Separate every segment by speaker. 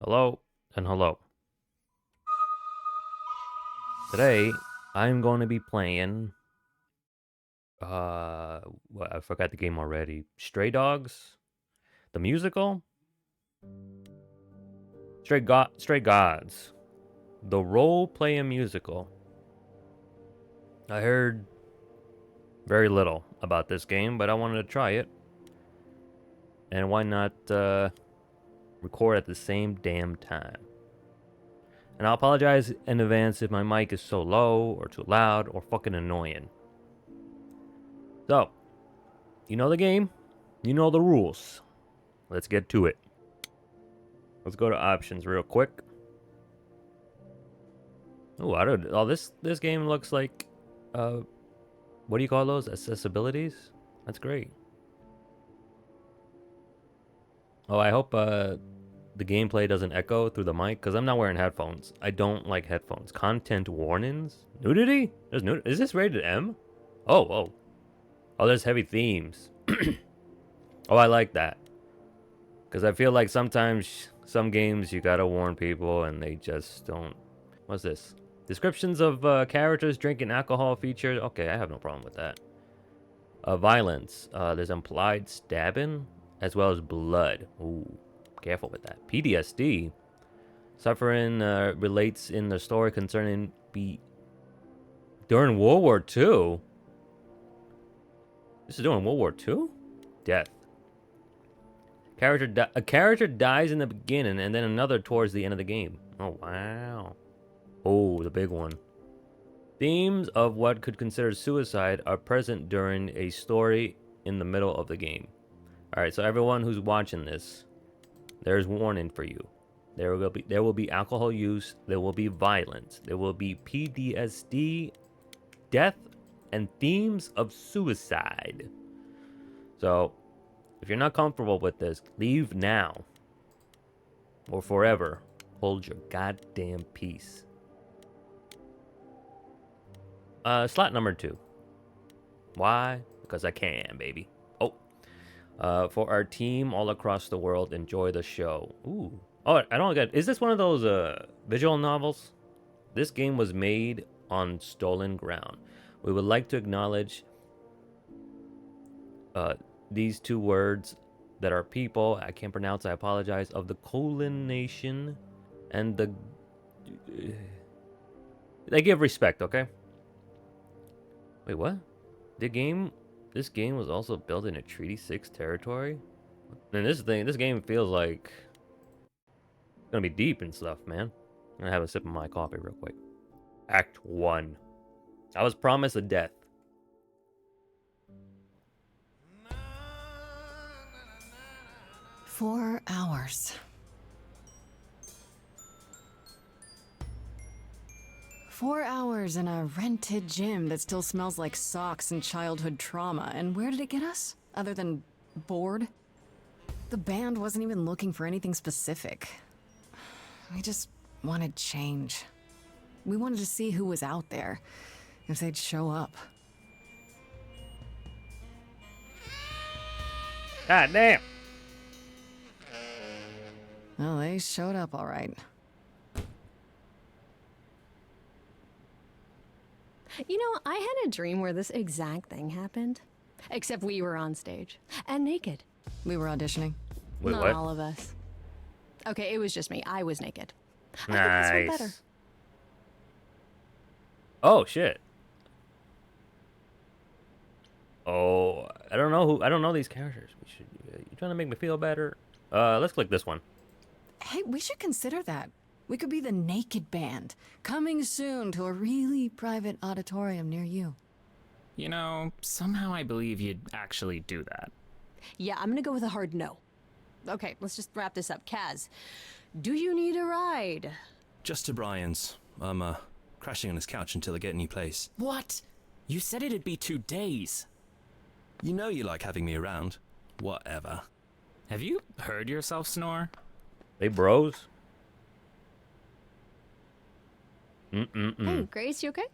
Speaker 1: Hello and hello. Today I'm going to be playing I forgot the game already. Stray Dogs, the musical, Stray Gods, the role-playing musical. I heard very little about this game, but I wanted to try it. And why not record at the same damn time? And I'll apologize in advance if my mic is so low or too loud or fucking annoying. So, you know the game, you know the rules. Let's get to it. Let's go to options real quick. Oh, I don't. Oh, this game looks like, what do you call those? Accessibilities. That's great. Oh, I hope the gameplay doesn't echo through the mic because I'm not wearing headphones. I don't like headphones. Content warnings. Nudity. There's nudity. Is this rated M? Oh. There's heavy themes. Oh, I like that. Because I feel like sometimes some games you gotta warn people and they just don't. What's this? Descriptions of characters drinking alcohol featured. Okay, I have no problem with that. Violence. There's implied stabbing as well as blood. Ooh, careful with that. PTSD. Suffering relates in the story concerning during World War II. This is during World War II? Death. A character dies in the beginning and then another towards the end of the game. Oh, wow. Oh, the big one. Themes of what could consider suicide are present during a story in the middle of the game. Alright, so everyone who's watching this, there's warning for you. There will be alcohol use, there will be violence, there will be PTSD, death, and themes of suicide. So, if you're not comfortable with this, leave now. Or forever. Hold your goddamn peace. Slot number 2. Why? Because I can, baby. Oh. For our team all across the world, enjoy the show. Ooh. Oh, I don't get. Is this one of those visual novels? This game was made on stolen ground. We would like to acknowledge these two words that are people. I can't pronounce. I apologize. Of the Kolin Nation and the. They give respect, okay? Wait, what? This game was also built in a Treaty 6 territory? And this game feels like it's gonna be deep and stuff, man. I'm gonna have a sip of my coffee real quick. Act 1. I was promised a death.
Speaker 2: Four hours. 4 hours in a rented gym that still smells like socks and childhood trauma. And where did it get us? Other than bored? The band wasn't even looking for anything specific. We just wanted change. We wanted to see who was out there, if they'd show up.
Speaker 1: God damn!
Speaker 2: Well, they showed up all right.
Speaker 3: You know, I had a dream where this exact thing happened. Except we were on stage. And naked.
Speaker 2: We were auditioning.
Speaker 1: Wait,
Speaker 3: Not
Speaker 1: what?
Speaker 3: all of us. Okay, it was just me. I was naked. I think
Speaker 1: Nice.
Speaker 3: this went better.
Speaker 1: Oh shit. Oh, I don't know these characters. You trying to make me feel better? Let's click this one.
Speaker 2: Hey, we should consider that. We could be the Naked Band, coming soon to a really private auditorium near you.
Speaker 4: You know, somehow I believe you'd actually do that.
Speaker 3: Yeah, I'm gonna go with a hard no. Okay, let's just wrap this up. Kaz, do you need a ride?
Speaker 5: Just to Brian's. I'm, crashing on his couch until I get a new place.
Speaker 4: What? You said it'd be 2 days.
Speaker 5: You know you like having me around. Whatever.
Speaker 4: Have you heard yourself snore?
Speaker 1: They bros.
Speaker 3: Hey, Grace, you okay?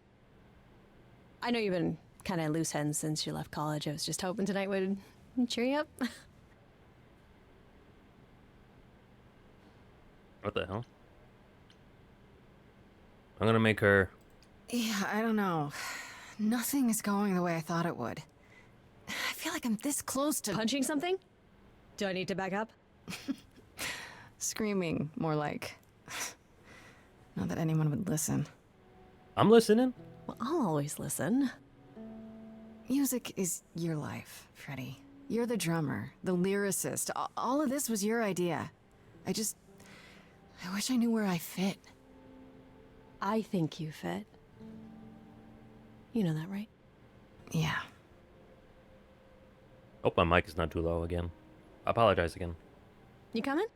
Speaker 3: I know you've been kind of loose ends since you left college. I was just hoping tonight would cheer you up.
Speaker 1: What the hell? I'm gonna make her.
Speaker 2: Yeah, I don't know. Nothing is going the way I thought it would. I feel like I'm this close to
Speaker 3: Punching something? Do I need to back up?
Speaker 2: screaming, more like. Not that anyone would listen.
Speaker 1: I'm listening.
Speaker 3: Well, I'll always listen.
Speaker 2: Music is your life, Freddie. You're the drummer, the lyricist. All of this was your idea. I wish I knew where I fit.
Speaker 3: I think you fit. You know that, right?
Speaker 2: Yeah.
Speaker 1: Oh, my mic is not too low again. I apologize again.
Speaker 3: You coming?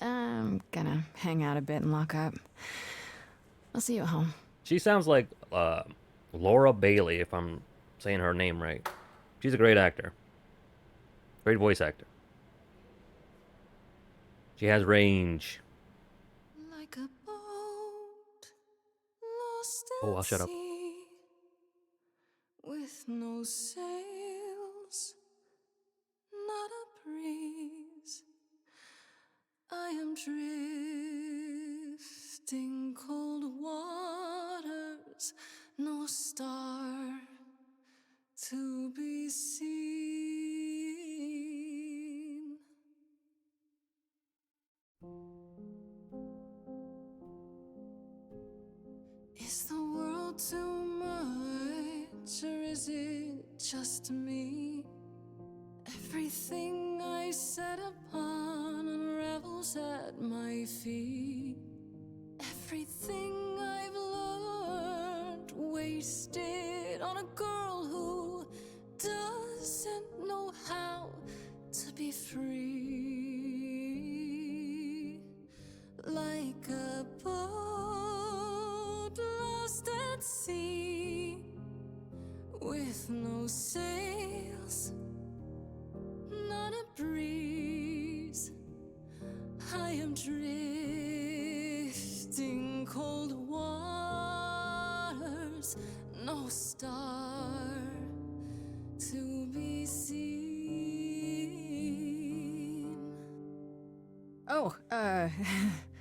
Speaker 2: I'm gonna hang out a bit and lock up. I'll see you at home.
Speaker 1: She sounds like Laura Bailey, if I'm saying her name right. She's a great actor. Great voice actor. She has range.
Speaker 2: Like a boat lost
Speaker 1: Oh, I'll shut up.
Speaker 2: sea, with no sails, not a breeze. I am drifting cold waters, no star to be seen. Is the world too much, or is it just me? Everything I set upon unravels at my feet. Everything I've learned wasted on a girl who doesn't know how to be free. Like a boat lost at sea, with no sails, not a breeze. I am drifting cold waters, no star to be seen. Oh,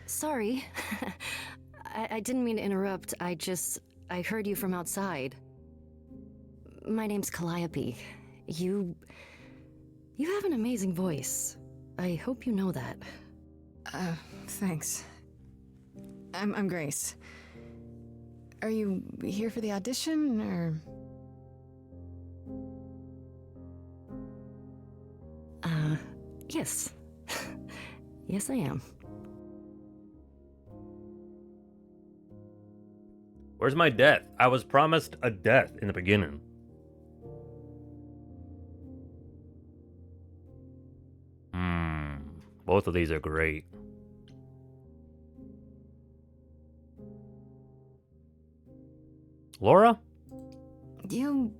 Speaker 6: Sorry. I didn't mean to interrupt. I heard you from outside. My name's Calliope. You have an amazing voice. I hope you know that.
Speaker 2: Thanks. I'm Grace. Are you here for the audition, or?
Speaker 6: Yes. Yes, I am.
Speaker 1: Where's my death? I was promised a death in the beginning. Both of these are great. Laura?
Speaker 2: Do you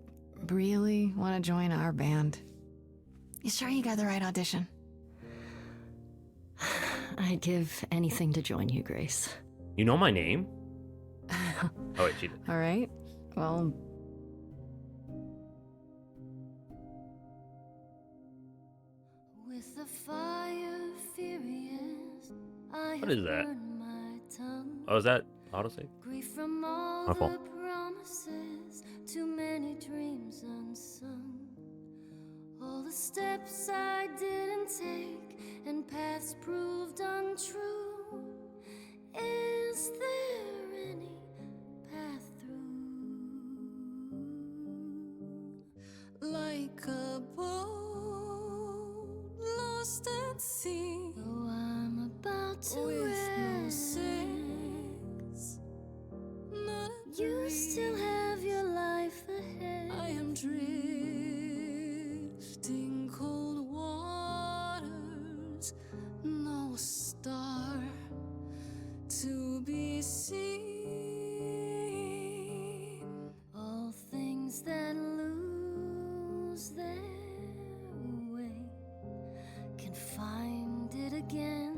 Speaker 2: really want to join our band? You sure you got the right audition?
Speaker 6: I'd give anything to join you, Grace.
Speaker 1: You know my name? Oh, wait, she did.
Speaker 2: All right. Well, with the fire furious,
Speaker 1: What is that? Oh, is that autosave?
Speaker 2: Grief from all
Speaker 1: My fault.
Speaker 2: the promises, too many dreams unsung. All the steps I didn't take and paths proved untrue. Is there any path through? Like a boat lost at sea, though I'm about to with no sails, not a you breeze. Still have your life ahead. I am drifting cold waters, no star to be seen. All things that lose their way can find it again.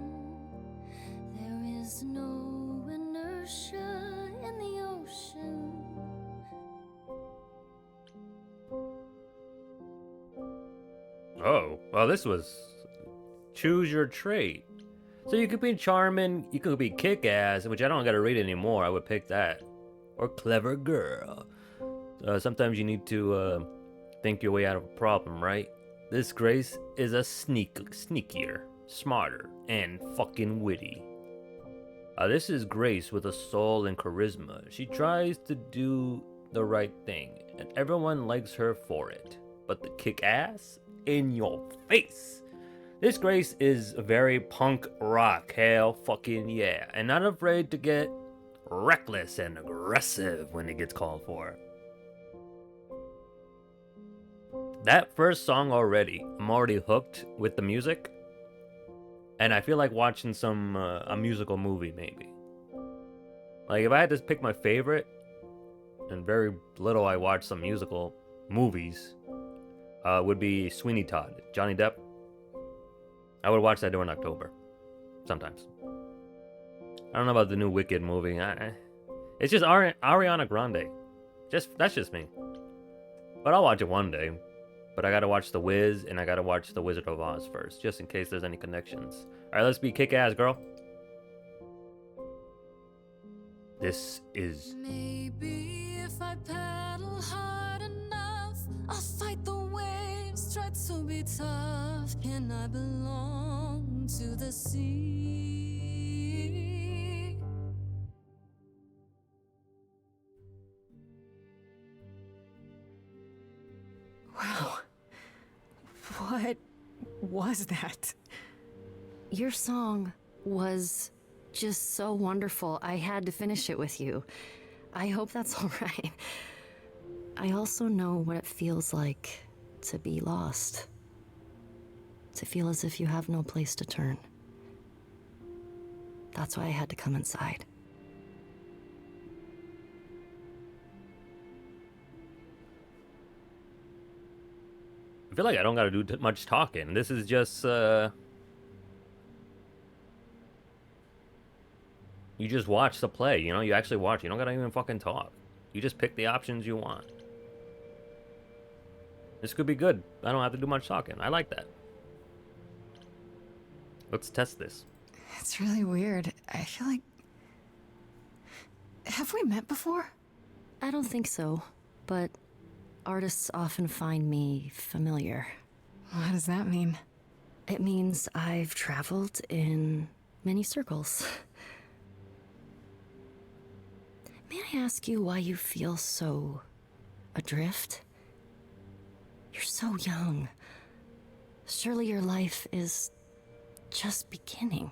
Speaker 2: There is no inertia in the ocean.
Speaker 1: Oh, well, this was Choose Your Trait. So you could be charming, you could be kick-ass, which I don't gotta read anymore. I would pick that. Or clever girl. Sometimes you need to think your way out of a problem, right? This Grace is a sneakier, smarter, and fucking witty. This is Grace with a soul and charisma. She tries to do the right thing, and everyone likes her for it. But the kick-ass? In your face! This Grace is very punk rock, hell fucking yeah, and not afraid to get reckless and aggressive when it gets called for. That first song already, I'm already hooked with the music, and I feel like watching a musical movie maybe. Like if I had to pick my favorite, and very little I watch some musical movies, would be Sweeney Todd, Johnny Depp. I would watch that during October. Sometimes. I don't know about the new Wicked movie. It's just Ariana Grande. That's just me. But I'll watch it one day. But I gotta watch The Wiz and I gotta watch The Wizard of Oz first, just in case there's any connections. Alright, let's be kick-ass, girl. This is...
Speaker 7: Maybe if I paddle hard enough, I'll fight the waves, try to be tough. Can I belong to the sea?
Speaker 2: Wow. What was that?
Speaker 6: Your song was just so wonderful. I had to finish it with you. I hope that's all right. I also know what it feels like to be lost. To feel as if you have no place to turn. That's why I had to come inside.
Speaker 1: I feel like I don't gotta do much talking. This is just, you just watch the play, you know? You actually watch. You don't gotta even fucking talk. You just pick the options you want. This could be good. I don't have to do much talking. I like that. Let's test this.
Speaker 2: It's really weird. I feel like... Have we met before?
Speaker 6: I don't think so, but artists often find me familiar.
Speaker 2: What does that mean?
Speaker 6: It means I've traveled in many circles. May I ask you why you feel so adrift? You're so young. Surely your life is just beginning.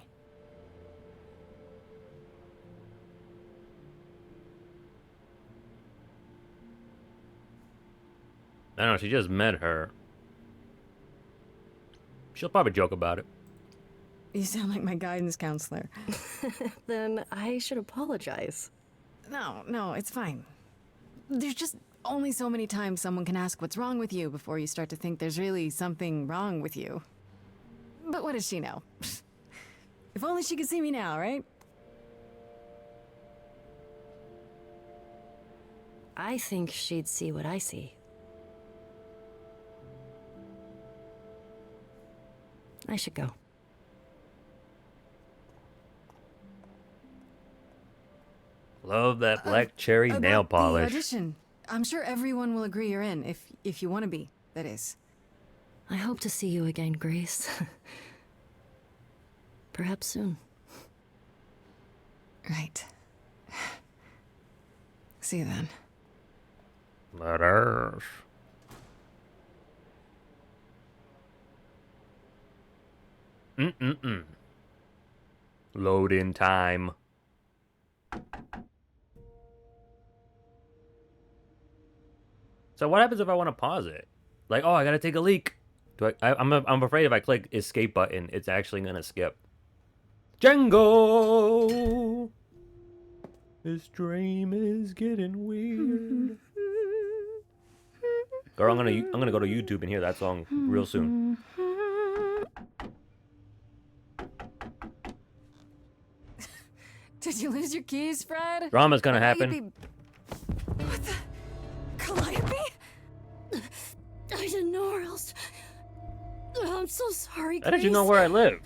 Speaker 1: I don't know, she just met her. She'll probably joke about it.
Speaker 2: You sound like my guidance counselor.
Speaker 6: Then I should apologize.
Speaker 2: No, it's fine. There's just only so many times someone can ask what's wrong with you before you start to think there's really something wrong with you. But what does she know? If only she could see me now, right?
Speaker 6: I think she'd see what I see. I should go.
Speaker 1: Love that black cherry
Speaker 2: About
Speaker 1: nail
Speaker 2: the
Speaker 1: polish.
Speaker 2: audition. I'm sure everyone will agree you're in, if you want to be, that is.
Speaker 6: I hope to see you again, Grace. Perhaps soon.
Speaker 2: Right. See you then.
Speaker 1: Letters. Load in time. So what happens if I want to pause it? Like, oh, I gotta take a leak. I'm afraid if I click escape button, it's actually gonna skip. Django! This dream is getting weird. Girl, I'm gonna go to YouTube and hear that song real soon.
Speaker 2: Did you lose your keys, Fred?
Speaker 1: Drama's gonna happen.
Speaker 2: What the? Calliope?
Speaker 6: I didn't know where else. I'm so sorry,
Speaker 1: How
Speaker 6: Grace.
Speaker 1: did you know where I live?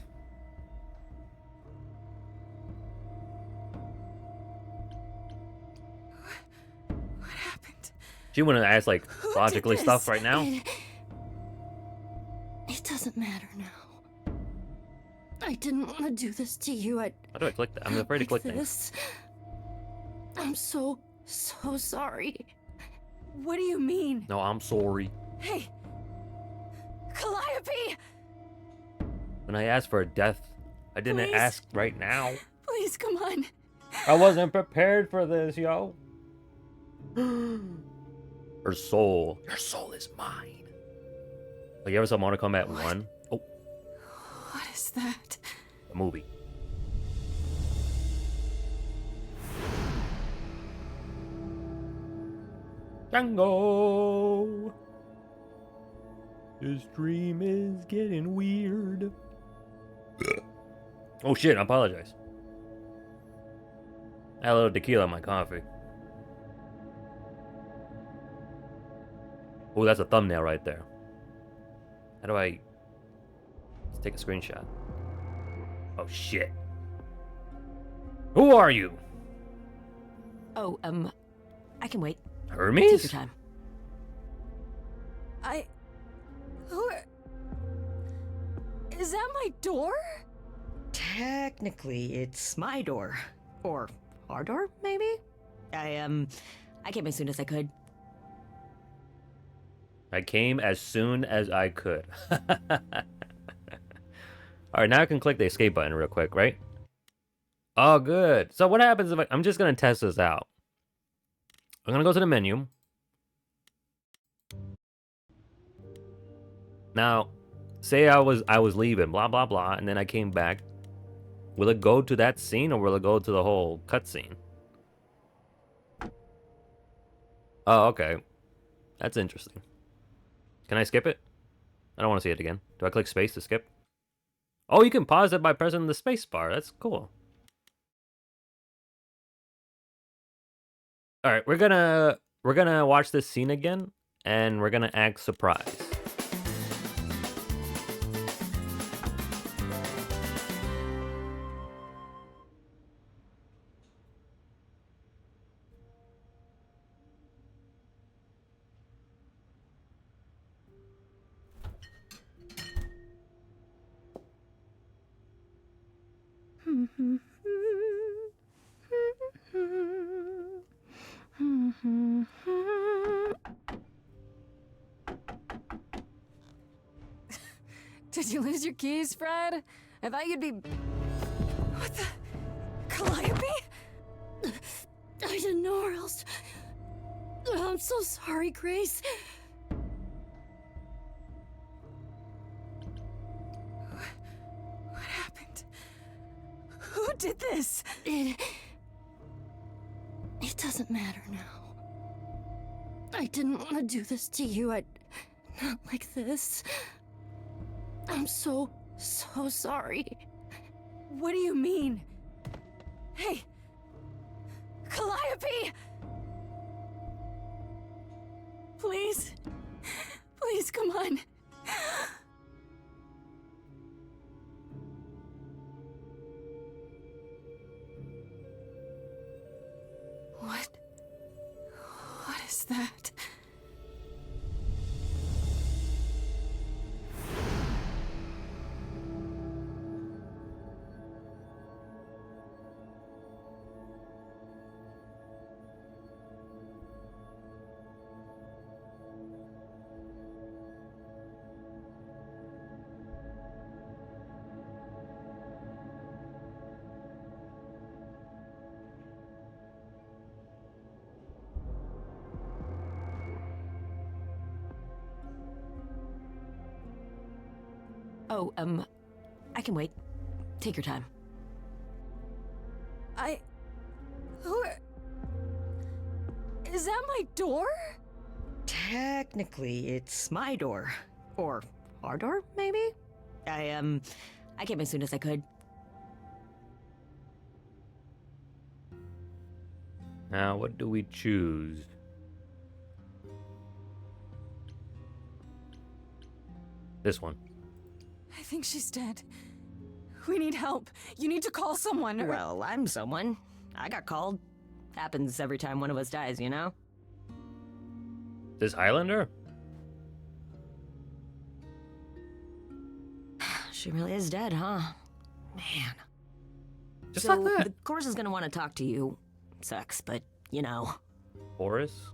Speaker 1: She wouldn't ask like
Speaker 2: Who did
Speaker 1: logically stuff
Speaker 2: this?
Speaker 1: right now.
Speaker 6: It doesn't matter now. I didn't want to do this to you.
Speaker 1: How do I click that? I'm afraid to click things.
Speaker 6: this. I'm so sorry.
Speaker 2: What do you mean?
Speaker 1: No, I'm sorry.
Speaker 2: Hey! Calliope!
Speaker 1: When I asked for a death, I didn't
Speaker 2: Please.
Speaker 1: ask right now.
Speaker 2: Please, come on.
Speaker 1: I wasn't prepared for this, yo. Her soul. Your soul is mine. Like, you ever saw Mortal Kombat 1? Oh,
Speaker 2: What is that?
Speaker 1: the movie. Django! This dream is getting weird. Oh shit, I apologize. I had a little tequila in my coffee. Oh, that's a thumbnail right there. How do I... Let's take a screenshot. Oh shit. Who are you?
Speaker 3: Oh, I can wait. Take your
Speaker 1: Hermes?
Speaker 3: time.
Speaker 2: Who are... Is that my door?
Speaker 3: Technically, it's my door. Or our door, maybe? I came as soon as I could.
Speaker 1: I came as soon as I could. Alright, now I can click the escape button real quick, right? Oh, good. So what happens if I'm just going to test this out. I'm going to go to the menu. Now, say I was leaving, blah, blah, blah, and then I came back. Will it go to that scene or will it go to the whole cutscene? Oh, okay. That's interesting. Can I skip it? I don't want to see it again. Do I click space to skip? Oh, you can pause it by pressing the space bar. That's cool. All right, we're gonna watch this scene again, and we're gonna act surprised.
Speaker 2: Did you lose your keys, Fred? I thought you'd be... What the... Calliope?
Speaker 6: I didn't know where else. I'm so sorry, Grace.
Speaker 2: What happened? Who did this?
Speaker 6: It doesn't matter now. I didn't want to do this to you. Not like this. I'm so sorry.
Speaker 2: What do you mean? Hey! Calliope! Please? Please, come on. What is that?
Speaker 3: Oh, I can wait. Take your time.
Speaker 2: Who are... Is that my door?
Speaker 3: Technically, it's my door. Or our door, maybe? I came as soon as I could.
Speaker 1: Now, what do we choose? This one.
Speaker 2: I think she's dead. We need help. You need to call someone. or-
Speaker 3: Well, I'm someone. I got called. Happens every time one of us dies, you know?
Speaker 1: This Highlander?
Speaker 6: She really is dead, huh? Man.
Speaker 1: Just
Speaker 6: So,
Speaker 1: like that.
Speaker 6: the course is gonna want to talk to you. Sucks, but, you know.
Speaker 1: Boris?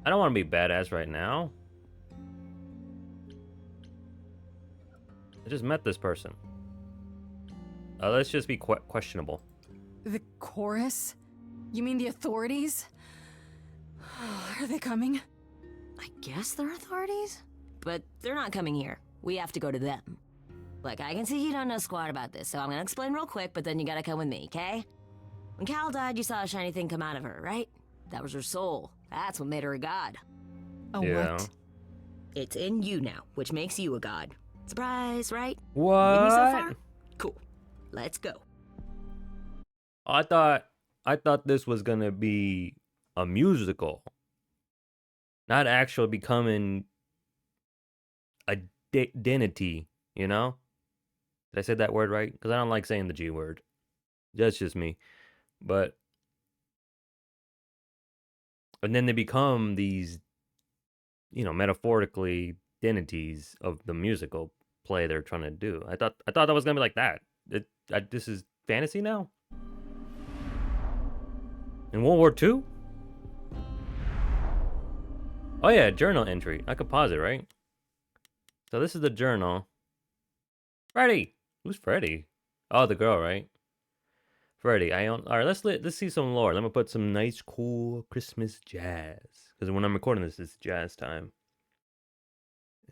Speaker 1: I don't want to be badass right now. I just met this person. Let's just be questionable.
Speaker 2: The chorus? You mean the authorities? Are they coming?
Speaker 6: I guess they're authorities? But they're not coming here. We have to go to them. Look, I can see you don't know squat about this, so I'm gonna explain real quick, but then you gotta come with me, okay? When Cal died, you saw a shiny thing come out of her, right? That was her soul. That's what made her a god.
Speaker 2: A
Speaker 1: Yeah.
Speaker 2: what?
Speaker 6: It's in you now, which makes you a god. Surprise, right?
Speaker 1: What?
Speaker 6: With me so far? Cool. Let's go.
Speaker 1: I thought this was gonna be a musical, not actually becoming a identity. You know? Did I say that word right? Because I don't like saying the G word. That's just me. But and then they become these, you know, metaphorically identities of the musical play they're trying to do. I thought that was gonna be like that. This is fantasy now. In World War II? Oh yeah, journal entry. I could pause it, right? So this is the journal. Freddy! Who's Freddy? Oh, the girl, right? Freddy, alright, let's see some lore. Let me put some nice, cool Christmas jazz. Because when I'm recording this, it's jazz time.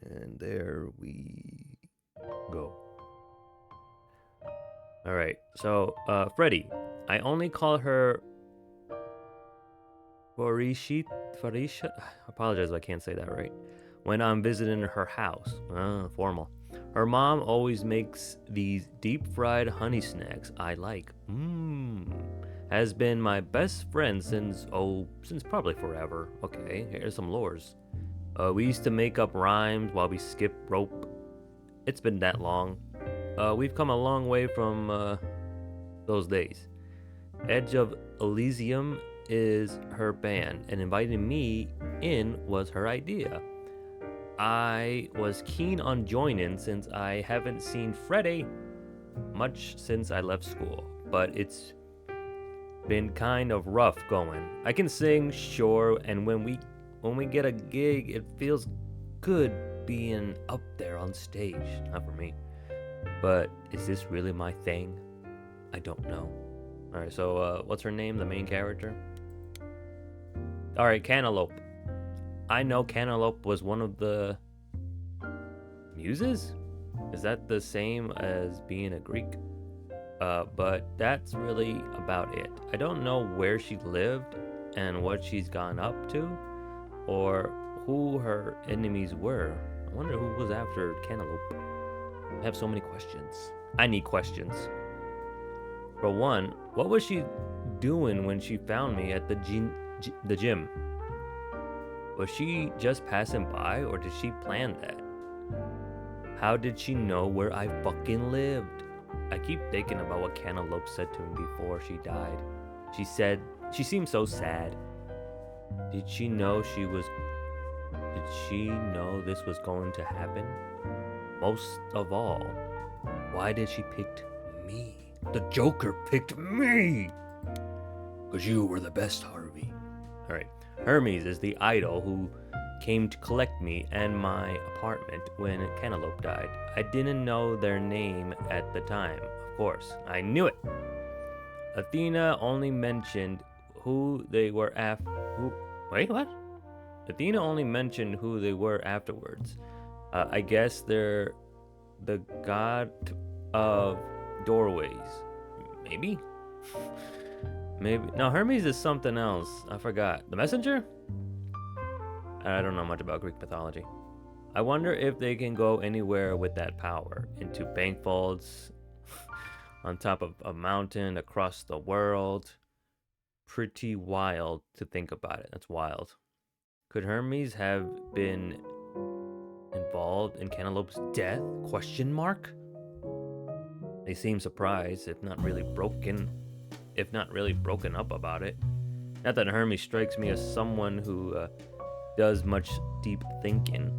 Speaker 1: And there we go. Alright, so, Freddy. I only call her Farisha. I apologize if I can't say that right. When I'm visiting her house. Formal. Her mom always makes these deep-fried honey snacks I like. Has been my best friend since probably forever. Okay, here's some lores. We used to make up rhymes while we skip rope. It's been that long. We've come a long way from those days. Edge of Elysium is her band, and inviting me in was her idea. I was keen on joining since I haven't seen Freddy much since I left school, but it's been kind of rough going. I can sing, sure, and when we get a gig, it feels good being up there on stage. Not for me. But is this really my thing? I don't know. Alright, so what's her name, the main character? Alright, Cantaloupe. I know Cantaloupe was one of the muses? Is that the same as being a Greek? But that's really about it. I don't know where she lived and what she's gone up to, or who her enemies were. I wonder who was after Cantaloupe. I have so many questions. I need questions. For one, what was she doing when she found me at the gym? Was she just passing by, or did she plan that? How did she know where I fucking lived? I keep thinking about what Cantaloupe said to me before she died. She said, she seemed so sad. Did she know this was going to happen? Most of all, why did she pick me? The Joker picked me! Because you were the best, Harvey. Alright. Hermes is the idol who came to collect me and my apartment when Cantaloupe died. I didn't know their name at the time, of course. I knew it. Athena only mentioned who they were Wait, what? Athena only mentioned who they were afterwards. I guess they're the god of doorways. Maybe? Maybe. No, Hermes is something else. I forgot. The messenger? I don't know much about Greek mythology. I wonder if they can go anywhere with that power. Into bank vaults, on top of a mountain, across the world. Pretty wild to think about it. That's wild. Could Hermes have been involved in Cantaloupe's death? Question mark? They seem surprised, if not really broken up about it. Not that Hermes strikes me as someone who does much deep thinking.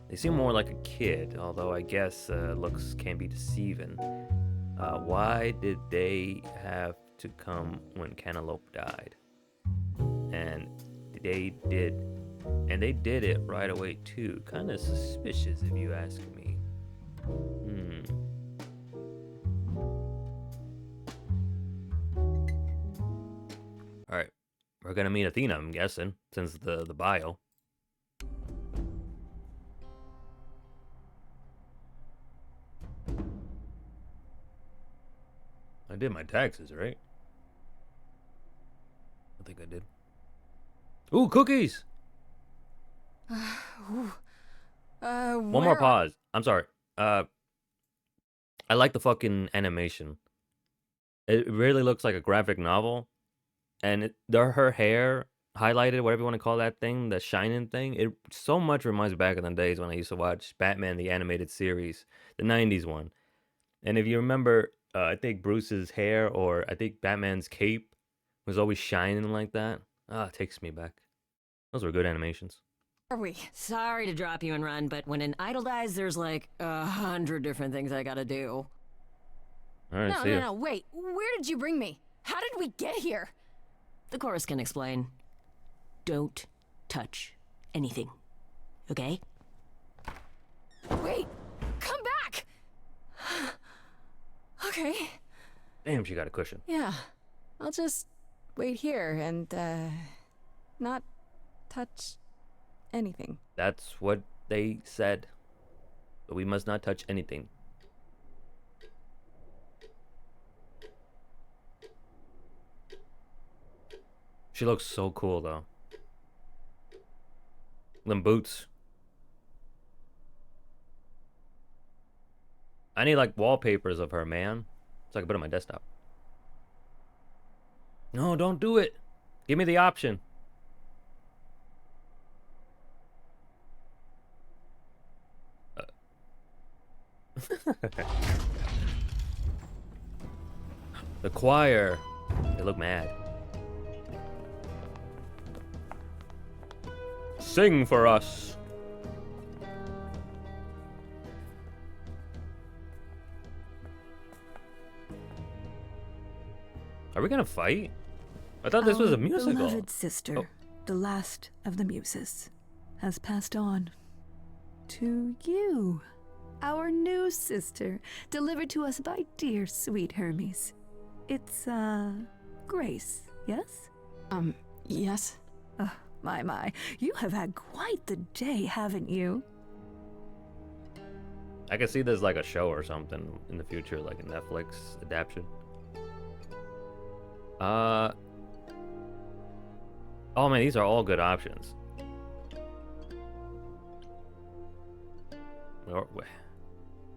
Speaker 1: They seem more like a kid, although I guess looks can be deceiving. Why did they have to come when Cantaloupe died? And they did it right away too. Kind of suspicious if you ask me. All right, we're gonna meet Athena, I'm guessing, since the bio. I did my taxes, right? I think I did. Ooh, cookies! One more pause. I'm sorry. I like the fucking animation. It really looks like a graphic novel. And her hair highlighted, whatever you want to call that thing, the shining thing, it so much reminds me back in the days when I used to watch Batman the Animated Series, the 90s one. And if you remember, I think Bruce's hair, or I think Batman's cape, was always shining like that. It takes me back. Those were good animations.
Speaker 2: Are we?
Speaker 8: Sorry to drop you and run, but when an idol dies, there's like 100 different things I gotta do.
Speaker 1: All right, see ya.
Speaker 2: No, wait. Where did you bring me? How did we get here?
Speaker 8: The chorus can explain. Don't touch anything, okay?
Speaker 2: Wait, come back! Okay.
Speaker 1: Damn, she got a cushion.
Speaker 2: Yeah, I'll just wait here and, not touch anything.
Speaker 1: That's what they said. But we must not touch anything. She looks so cool, though. Them boots. I need, like, wallpapers of her, man. So I can put it on my desktop. No, don't do it. Give me the option. The choir. They look mad. Sing for us. Are we gonna fight? I thought this was a musical.
Speaker 9: Beloved sister, the last of the muses, has passed on to you, our new sister, delivered to us by dear sweet Hermes. It's Grace, yes?
Speaker 2: Yes?
Speaker 9: My, you have had quite the day, haven't you?
Speaker 1: I can see there's like a show or something in the future, like a Netflix adaptation. Oh man, these are all good options.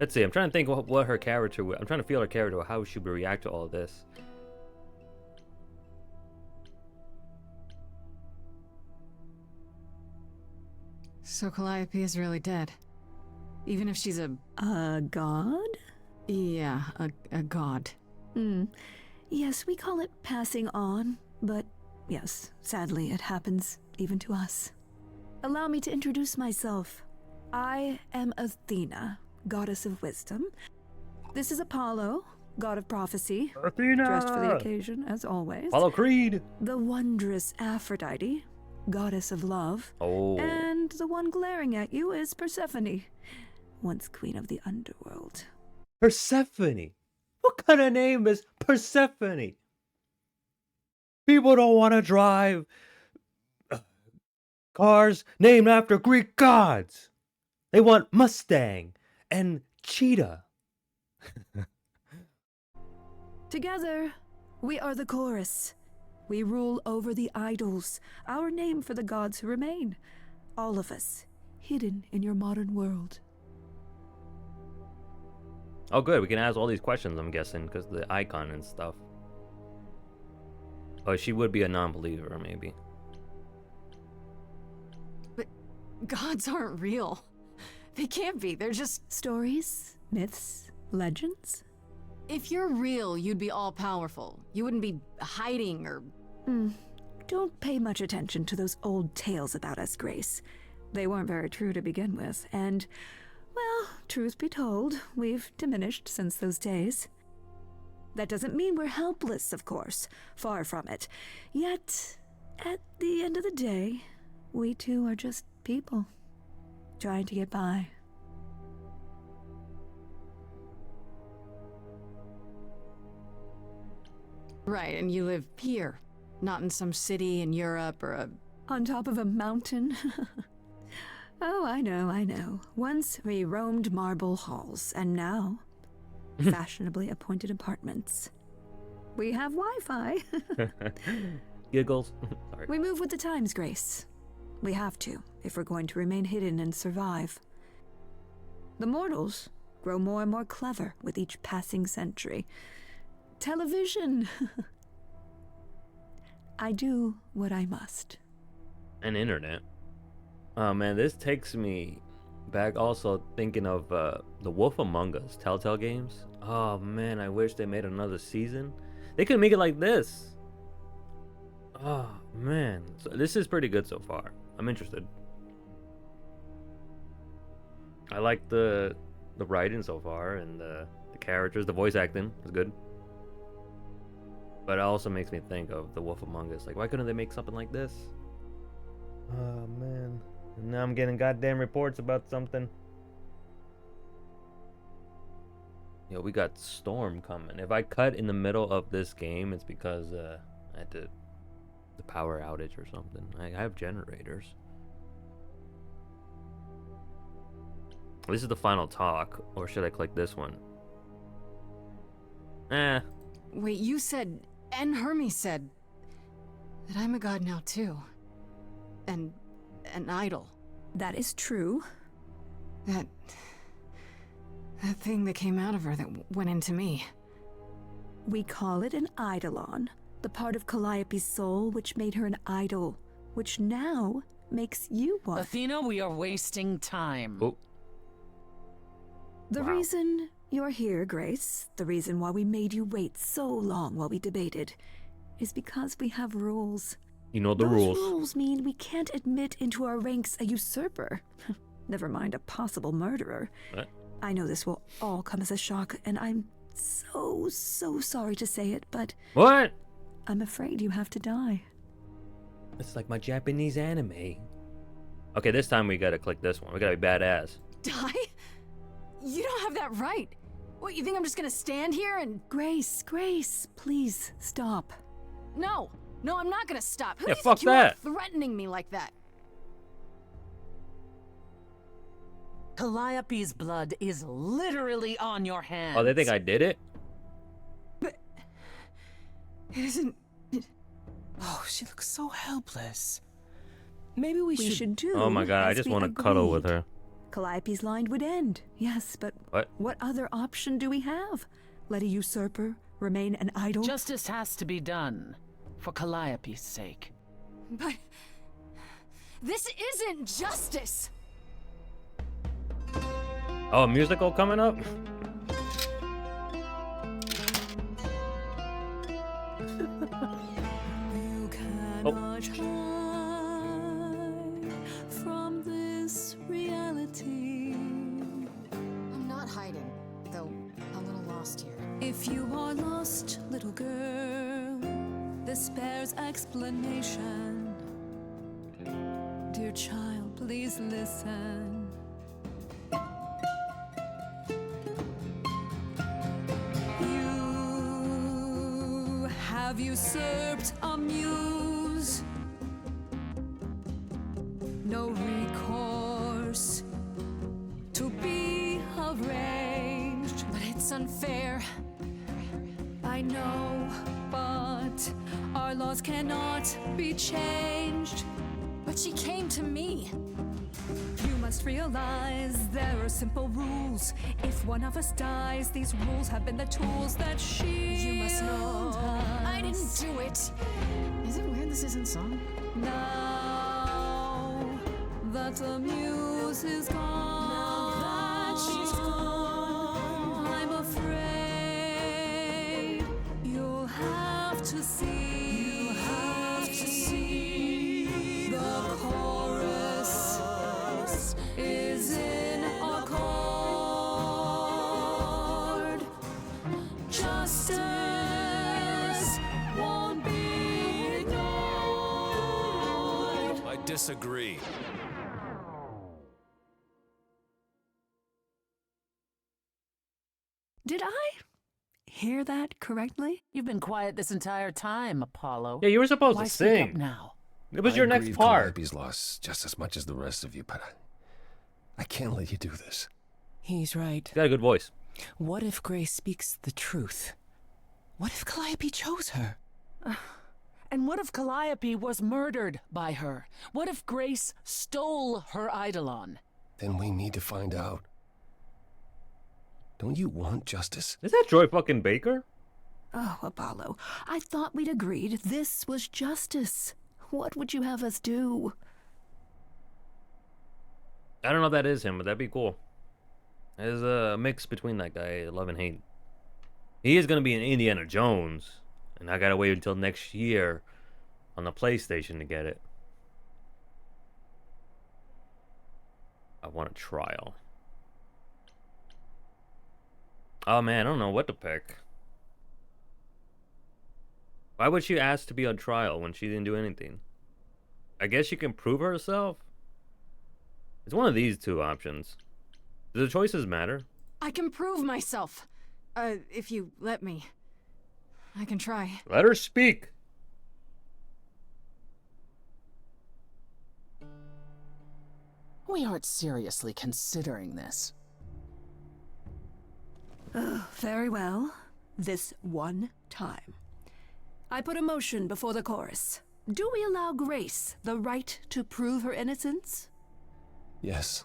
Speaker 1: Let's see, I'm trying to think what her character would... I'm trying to feel her character, how she would react to all of this.
Speaker 2: So Calliope is really dead. Even if she's a
Speaker 9: god?
Speaker 2: Yeah, a god.
Speaker 9: Yes, we call it passing on, but yes, sadly it happens even to us. Allow me to introduce myself. I am Athena, goddess of wisdom. This is Apollo, god of prophecy.
Speaker 1: Athena!
Speaker 9: Dressed for the occasion, as always.
Speaker 1: Apollo Creed!
Speaker 9: The wondrous Aphrodite, goddess of love.
Speaker 1: Oh.
Speaker 9: And the one glaring at you is Persephone, once queen of the underworld.
Speaker 1: Persephone? What kind of name is Persephone? People don't want to drive cars named after Greek gods. They want Mustang and Cheetah.
Speaker 9: Together, we are the chorus. We rule over the idols, our name for the gods who remain. All of us, hidden in your modern world.
Speaker 1: Oh good, we can ask all these questions, I'm guessing, because the icon and stuff. Oh, she would be a non-believer, maybe.
Speaker 2: But gods aren't real. They can't be, they're just...
Speaker 9: Stories, myths, legends.
Speaker 2: If you're real, you'd be all-powerful. You wouldn't be hiding or...
Speaker 9: Don't pay much attention to those old tales about us, Grace. They weren't very true to begin with, and, well, truth be told, we've diminished since those days. That doesn't mean we're helpless, of course. Far from it. Yet, at the end of the day, we too are just people, trying to get by.
Speaker 2: Right, and you live here, not in some city in Europe or a...
Speaker 9: On top of a mountain? Oh, I know. Once we roamed marble halls, and now fashionably appointed apartments. We have Wi-Fi.
Speaker 1: Giggles. Sorry.
Speaker 9: We move with the times, Grace. We have to, if we're going to remain hidden and survive. The mortals grow more and more clever with each passing century. Television! I do what I must.
Speaker 1: And internet. Oh man, this takes me back also thinking of The Wolf Among Us, Telltale Games. Oh man, I wish they made another season. They could make it like this. Oh man, so this is pretty good so far. I'm interested. I like the writing so far, and the characters, the voice acting is good. But it also makes me think of The Wolf Among Us. Like, why couldn't they make something like this? Oh man, and now I'm getting goddamn reports about something. Yo, we got storm coming. If I cut in the middle of this game, it's because I had to the power outage or something. I have generators. This is the final talk, or should I click this one?
Speaker 2: Wait, you said, and Hermes said, that I'm a god now too. And an idol.
Speaker 9: That is true.
Speaker 2: That thing that came out of her that went into me.
Speaker 9: We call it an eidolon, the part of Calliope's soul which made her an idol, which now makes you one.
Speaker 10: Athena, we are wasting time.
Speaker 1: Oh.
Speaker 9: The
Speaker 1: Wow.
Speaker 9: reason you're here, Grace, the reason why we made you wait so long while we debated, is because we have rules.
Speaker 1: You know the
Speaker 9: Those
Speaker 1: rules.
Speaker 9: rules mean we can't admit into our ranks a usurper. Never mind a possible murderer.
Speaker 1: What?
Speaker 9: I know this will all come as a shock, and I'm so sorry to say it, but
Speaker 1: What?
Speaker 9: I'm afraid you have to die.
Speaker 1: It's like my Japanese anime. Okay, this time we gotta click this one. We gotta be badass.
Speaker 2: Die? You don't have that right. What, you think I'm just gonna stand here and...
Speaker 9: Grace, please stop.
Speaker 2: No, I'm not gonna stop. Who
Speaker 1: Yeah,
Speaker 2: do you
Speaker 1: fuck
Speaker 2: think you are
Speaker 1: that.
Speaker 2: threatening me like that?
Speaker 10: Calliope's blood is literally on your hands.
Speaker 1: Oh, they think I did it?
Speaker 2: But... It isn't...
Speaker 10: Oh, she looks so helpless. Maybe we
Speaker 9: should do.
Speaker 1: Oh my god, I
Speaker 9: as
Speaker 1: just
Speaker 9: we
Speaker 1: want to cuddle with
Speaker 9: agreed.
Speaker 1: her.
Speaker 9: Calliope's line would end. Yes, but
Speaker 1: What
Speaker 9: other option do we have? Let a usurper remain an idol?
Speaker 10: Justice has to be done, for Calliope's sake.
Speaker 2: But... This isn't justice!
Speaker 1: Oh, a musical coming up?
Speaker 7: You cannot hide from this reality.
Speaker 2: I'm not hiding, though a little lost here.
Speaker 7: If you are lost, little girl, this bears explanation. Dear child, please listen. You have usurped a muse. No recourse to be arranged.
Speaker 2: But it's unfair.
Speaker 7: I know, but our laws cannot be changed.
Speaker 2: But she came to me.
Speaker 7: You must realize there are simple rules. If one of us dies, these rules have been the tools that shield
Speaker 2: You must know I didn't
Speaker 7: us.
Speaker 2: do it. Is it weird this isn't song?
Speaker 7: Now that the muse is gone, I'm afraid you'll have to see.
Speaker 5: disagree.
Speaker 9: Did I hear that correctly?
Speaker 11: You've been quiet this entire time, Apollo.
Speaker 1: Yeah, you were supposed
Speaker 11: Why
Speaker 1: to
Speaker 11: speak up
Speaker 1: sing.
Speaker 11: now?
Speaker 1: It was your next part.
Speaker 12: Calliope's loss just as much as the rest of you, but I can't let you do this.
Speaker 10: He's right.
Speaker 1: He's got a good voice.
Speaker 10: What if Grace speaks the truth? What if Calliope chose her?
Speaker 11: And what if Calliope was murdered by her? What if Grace stole her eidolon?
Speaker 12: Then we need to find out. Don't you want justice?
Speaker 1: Is that Joy fucking Baker?
Speaker 9: Oh, Apollo, I thought we'd agreed this was justice. What would you have us do?
Speaker 1: I don't know if that is him, but that'd be cool. There's a mix between that guy, love and hate. He is gonna be in Indiana Jones, and I gotta wait until next year on the PlayStation to get it. I want a trial. Oh man, I don't know what to pick. Why would she ask to be on trial when she didn't do anything? I guess she can prove herself? It's one of these two options. Do the choices matter?
Speaker 2: I can prove myself. If you let me. I can try.
Speaker 1: Let her speak.
Speaker 11: We aren't seriously considering this.
Speaker 9: Very well. This one time. I put a motion before the chorus. Do we allow Grace the right to prove her innocence?
Speaker 12: Yes.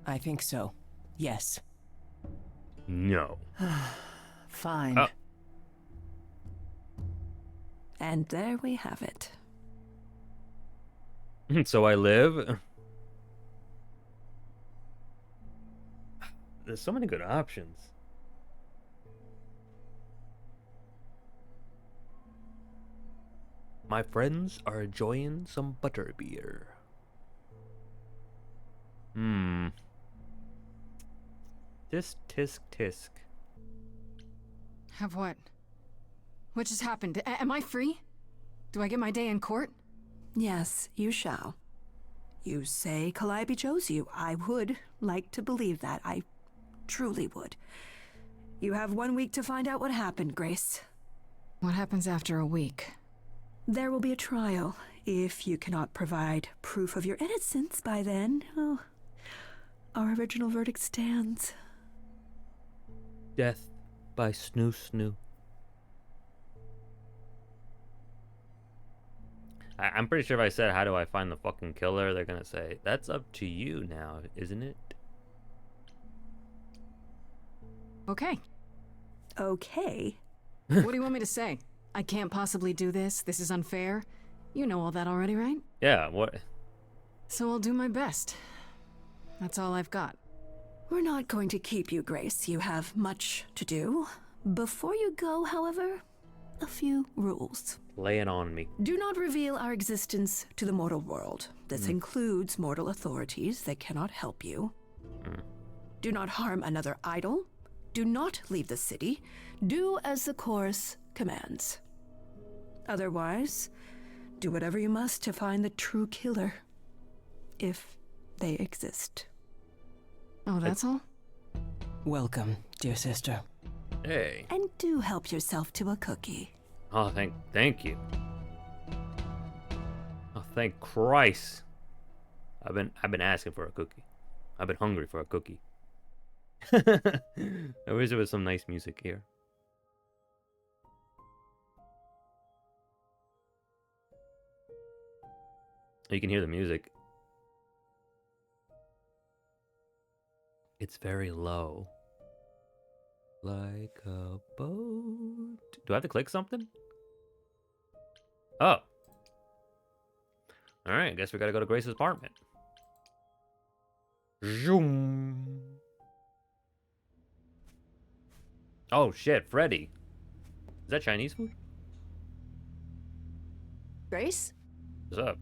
Speaker 10: I think so. Yes.
Speaker 1: No.
Speaker 11: Fine.
Speaker 1: Oh.
Speaker 9: And there we have it.
Speaker 1: So I live. There's so many good options. My friends are enjoying some butterbeer. Tisk tisk.
Speaker 2: Have what? What just happened? Am I free? Do I get my day in court?
Speaker 9: Yes, you shall. You say Calliope chose you. I would like to believe that. I truly would. You have 1 week to find out what happened, Grace.
Speaker 2: What happens after a week?
Speaker 9: There will be a trial. If you cannot provide proof of your innocence by then, oh, our original verdict stands.
Speaker 1: Death by snoo snoo. I'm pretty sure if I said, how do I find the fucking killer, they're gonna say, that's up to you now, isn't it?
Speaker 2: Okay.
Speaker 9: Okay.
Speaker 2: What do you want me to say? I can't possibly do this. This is unfair. You know all that already, right?
Speaker 1: Yeah, what?
Speaker 2: So I'll do my best. That's all I've got.
Speaker 9: We're not going to keep you, Grace. You have much to do. Before you go, however, a few rules.
Speaker 1: Lay it on me.
Speaker 9: Do not reveal our existence to the mortal world. This includes mortal authorities that cannot help you. Do not harm another idol. Do not leave the city. Do as the chorus commands. Otherwise, do whatever you must to find the true killer. If they exist.
Speaker 2: Oh, that's all?
Speaker 10: Welcome, dear sister.
Speaker 1: Hey.
Speaker 9: And do help yourself to a cookie.
Speaker 1: Oh, thank you. Oh, thank Christ. I've been asking for a cookie. I've been hungry for a cookie. I wish there was some nice music here. You can hear the music. It's very low. Like a boat. Do I have to click something? Oh. Alright, I guess we gotta go to Grace's apartment. Zoom. Oh shit, Freddy. Is that Chinese food?
Speaker 3: Grace?
Speaker 1: What's up?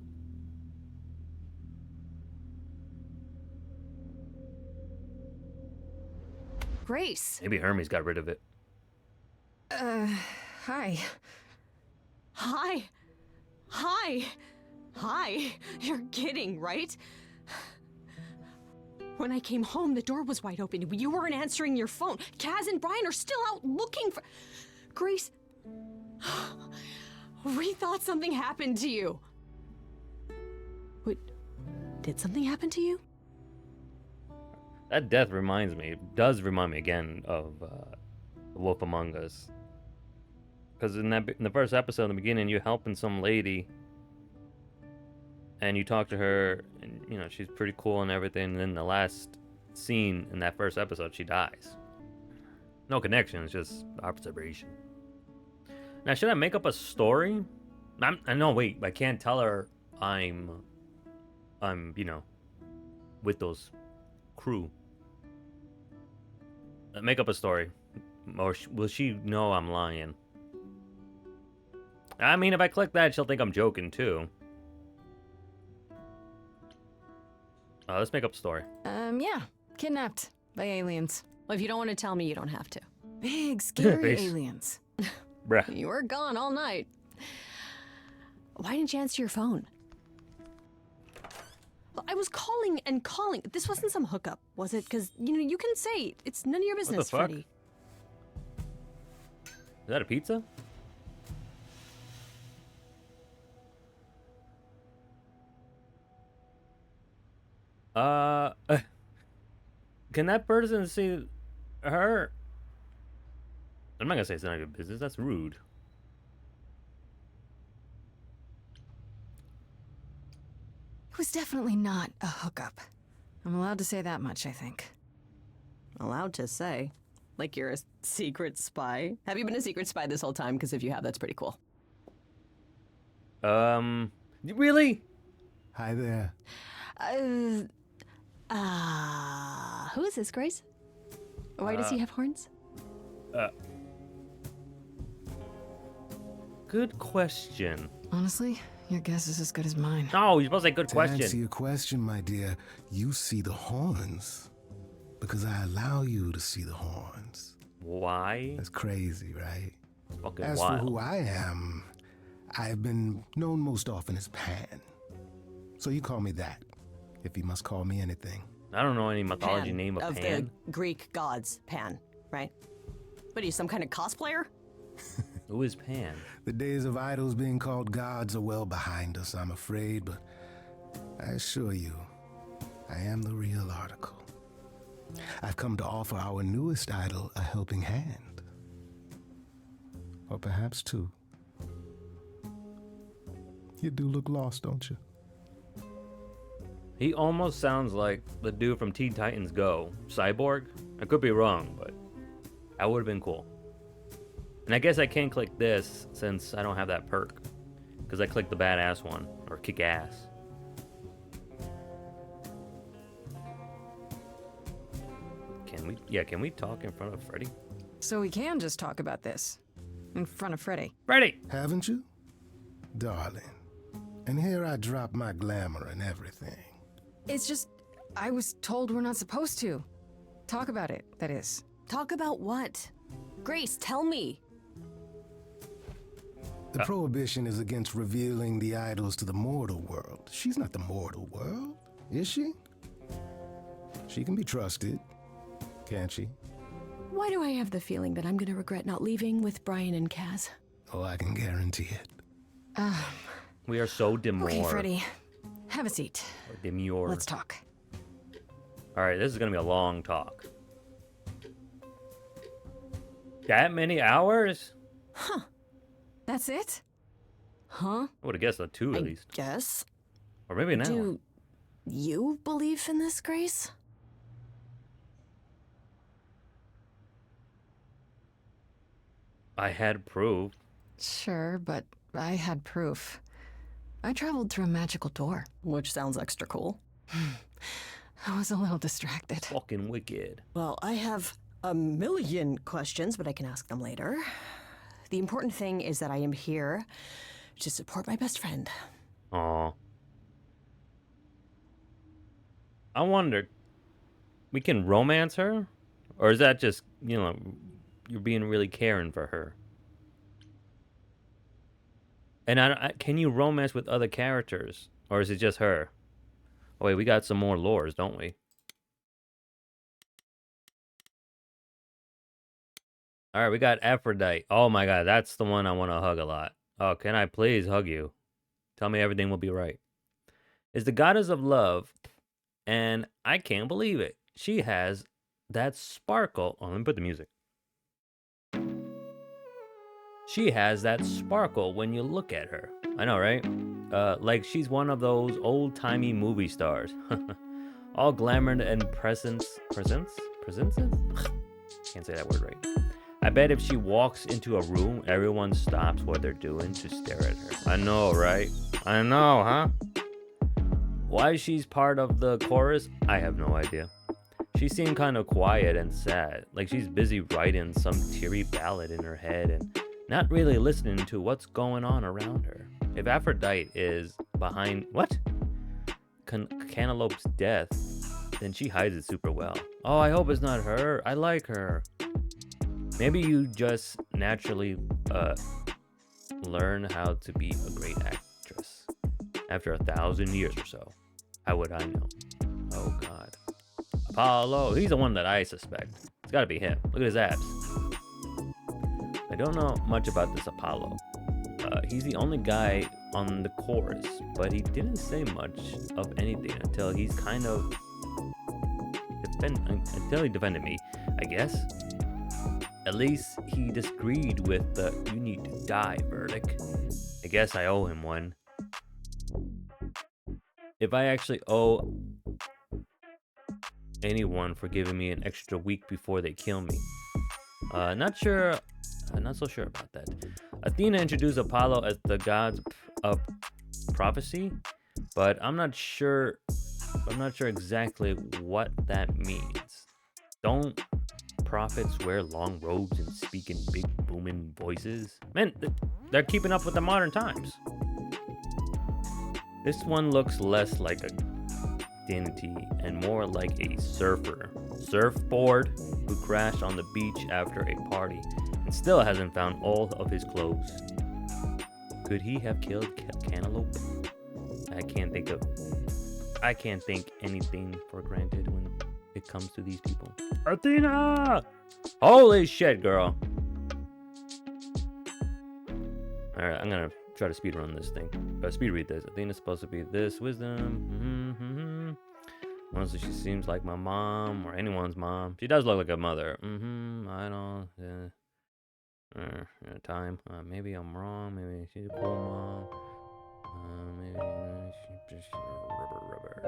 Speaker 3: Grace.
Speaker 1: Maybe Hermes got rid of it.
Speaker 2: Hi.
Speaker 3: Hi. Hi. Hi, you're kidding, right? When I came home, the door was wide open. You weren't answering your phone. Kaz and Brian are still out looking for... Grace... We thought something happened to you. Wait, did something happen to you?
Speaker 1: That death does remind me again of The Wolf Among Us. Because in the first episode, in the beginning, you're helping some lady, and you talk to her, and you know she's pretty cool and everything. And then the last scene in that first episode, she dies. No connection, it's just observation. Now, should I make up a story? I know. Wait, I can't tell her I'm with those crew. Make up a story, or will she know I'm lying? I mean, if I click that, she'll think I'm joking too. Let's make up a story.
Speaker 2: Yeah. Kidnapped by aliens.
Speaker 3: Well, if you don't want to tell me, you don't have to.
Speaker 2: Big, scary aliens.
Speaker 1: Bruh.
Speaker 3: You were gone all night. Why didn't you answer your phone? Well, I was calling and calling. This wasn't some hookup, was it? Because, you can say it's none of your business,
Speaker 1: What the fuck?
Speaker 3: Freddy.
Speaker 1: Is that a pizza? Can that person see her? I'm not gonna say it's none of your business. That's rude.
Speaker 2: It was definitely not a hookup. I'm allowed to say that much, I think.
Speaker 3: Allowed to say? Like you're a secret spy? Have you been a secret spy this whole time? Because if you have, that's pretty cool.
Speaker 1: Really?
Speaker 12: Hi there.
Speaker 3: Who is this, Grace? Why does he have horns?
Speaker 1: Good question.
Speaker 2: Honestly, your guess is as good as mine.
Speaker 1: No, you're supposed to say good
Speaker 12: To
Speaker 1: question.
Speaker 12: answer your question, my dear, you see the horns because I allow you to see the horns.
Speaker 1: Why?
Speaker 12: That's crazy, right?
Speaker 1: Fucking
Speaker 12: As
Speaker 1: wild.
Speaker 12: for who I am, I've been known most often as Pan. So you call me that, if you must call me anything.
Speaker 1: I don't know any mythology name of Pan.
Speaker 3: The Greek gods, Pan, right? What are you, some kind of cosplayer?
Speaker 1: Who is Pan?
Speaker 12: The days of idols being called gods are well behind us, I'm afraid, but I assure you, I am the real article. I've come to offer our newest idol a helping hand. Or perhaps two. You do look lost, don't you?
Speaker 1: He almost sounds like the dude from Teen Titans Go, Cyborg. I could be wrong, but that would have been cool. And I guess I can't click this since I don't have that perk, because I clicked the badass one, or kick ass. Can we talk in front of Freddy?
Speaker 2: So we can just talk about this in front of Freddy.
Speaker 1: Freddy!
Speaker 12: Haven't you? Darling. And here I drop my glamour and everything.
Speaker 2: It's just, I was told we're not supposed to. Talk about it, that is.
Speaker 3: Talk about what? Grace, tell me.
Speaker 12: The prohibition is against revealing the idols to the mortal world. She's not the mortal world, is she? She can be trusted, can't she?
Speaker 3: Why do I have the feeling that I'm gonna regret not leaving with Brian and Kaz?
Speaker 12: Oh, I can guarantee it.
Speaker 1: We are so demure.
Speaker 2: Okay, Freddy. Have a seat.
Speaker 1: Or demure.
Speaker 2: Let's talk.
Speaker 1: Alright, this is gonna be a long talk. That many hours?
Speaker 2: Huh. That's it? Huh?
Speaker 1: I would have guessed a 2 at least.
Speaker 3: Guess.
Speaker 1: Or maybe an hour.
Speaker 3: Do you believe in this, Grace?
Speaker 1: I had proof.
Speaker 2: Sure, but I had proof. I traveled through a magical door.
Speaker 3: Which sounds extra cool.
Speaker 2: I was a little distracted.
Speaker 1: Fucking wicked.
Speaker 3: Well, I have a million questions, but I can ask them later. The important thing is that I am here to support my best friend.
Speaker 1: Aw. I wonder, we can romance her? Or is that just, you're being really caring for her? And can you romance with other characters? Or is it just her? Oh, wait, we got some more lores, don't we? All right, we got Aphrodite. Oh my god, that's the one I want to hug a lot. Oh, can I please hug you? Tell me everything will be right. Is the goddess of love, and I can't believe it. She has that sparkle. Oh, let me put the music. She has that sparkle when you look at her. I know, right? Like she's one of those old-timey movie stars. All glamored and presents? Can't say that word right. I bet if she walks into a room, everyone stops what they're doing to stare at her. I know, right? I know, huh? Why she's part of the chorus, I have no idea. She seemed kind of quiet and sad, like she's busy writing some teary ballad in her head and not really listening to what's going on around her. If Aphrodite is behind, what? Cantaloupe's death, then she hides it super well. Oh, I hope it's not her. I like her. Maybe you just naturally learn how to be a great actress after 1,000 years or so. How would I know? Oh god. Apollo, he's the one that I suspect. It's gotta be him. Look at his abs. I don't know much about this Apollo. He's the only guy on the chorus, but he didn't say much of anything until he's kind of until he defended me, I guess. At least he disagreed with the "you need to die" verdict. I guess I owe him one. If I actually owe anyone for giving me an extra week before they kill me. Not so sure about that. Athena introduced Apollo as the god of prophecy, but I'm not sure exactly what that means. Don't prophets wear long robes and speak in big booming voices? Man, they're keeping up with the modern times. This one looks less like a deity and more like a surfboard who crashed on the beach after a party and still hasn't found all of his clothes. Could he have killed Cantaloupe? I can't think anything for granted when it comes to these people. Athena! Holy shit, girl. Alright, I'm gonna try to speed run this thing. Speed read this. Athena's supposed to be this wisdom. Honestly, she seems like my mom or anyone's mom. She does look like a mother. I don't. Time. Maybe I'm wrong. Maybe she's a cool mom. Maybe she just rubber.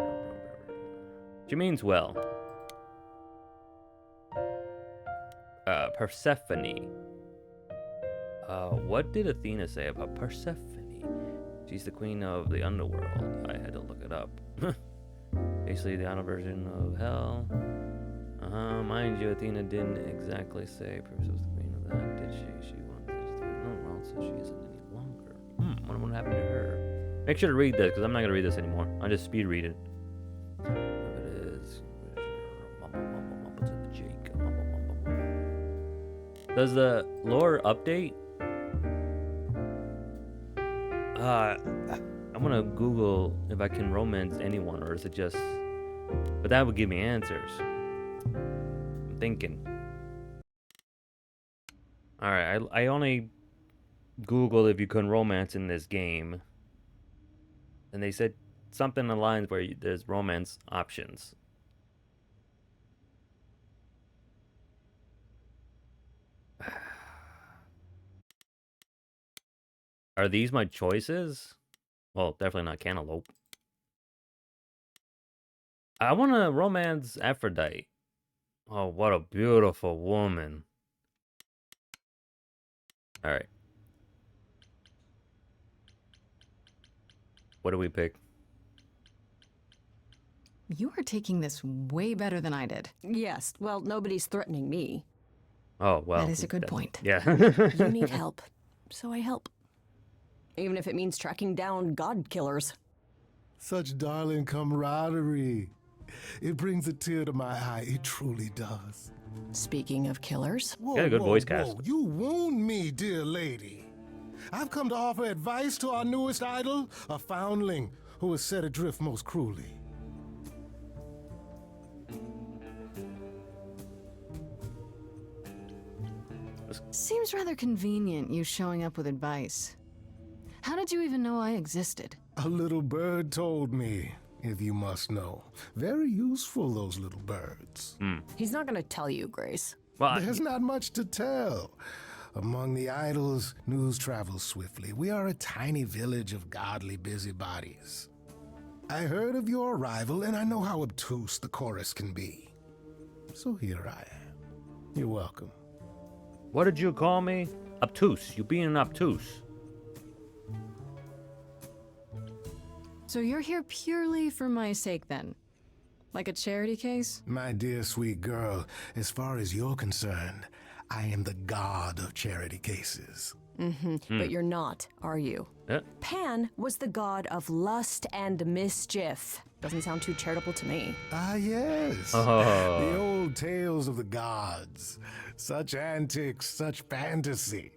Speaker 1: She means well. Persephone. What did Athena say about Persephone? She's the queen of the underworld. I had to look it up. Basically, the honor version of hell. Mind you, Athena didn't exactly say Persephone was the queen of that, did she? She wanted to underworld, so she isn't any longer. What would happen to her? Make sure to read this, because I'm not going to read this anymore. I'll just speed read it. There it is. Mumble to the Jake. Mumble. Does the lore update? I'm gonna Google if I can romance anyone, or is it just... But that would give me answers. I'm thinking. Alright, I only Googled if you can romance in this game. And they said something in lines where there's romance options. Are these my choices? Well, definitely not Cantaloupe. I want to romance Aphrodite. Oh, what a beautiful woman. Alright. What do we pick?
Speaker 2: You are taking this way better than I did.
Speaker 3: Yes, well, nobody's threatening me.
Speaker 1: Oh, well.
Speaker 2: That is a good point.
Speaker 1: Yeah.
Speaker 3: You need help, so I help. Even if it means tracking down god killers.
Speaker 12: Such darling camaraderie. It brings a tear to my eye. It truly does.
Speaker 3: Speaking of killers.
Speaker 12: Whoa,
Speaker 1: got a good voice cast.
Speaker 12: You wound me, dear lady. I've come to offer advice to our newest idol, a foundling who was set adrift most cruelly.
Speaker 2: Seems rather convenient, you showing up with advice. How did you even know I existed?
Speaker 12: A little bird told me, if you must know. Very useful, those little birds.
Speaker 3: He's not gonna tell you, Grace.
Speaker 1: Well,
Speaker 12: There's not much to tell. Among the idols, news travels swiftly. We are a tiny village of godly busybodies. I heard of your arrival, and I know how obtuse the chorus can be. So here I am. You're welcome.
Speaker 1: what did you call me? Obtuse. You being obtuse.
Speaker 2: So you're here purely for my sake then? Like a charity case?
Speaker 12: My dear sweet girl, as far as you're concerned, I am the god of charity cases.
Speaker 3: But you're not, are you?
Speaker 1: Yeah.
Speaker 3: Pan was the god of lust and mischief. Doesn't sound too charitable to me.
Speaker 12: Ah, yes.
Speaker 1: Oh.
Speaker 12: The old tales of the gods. Such antics, such fantasy.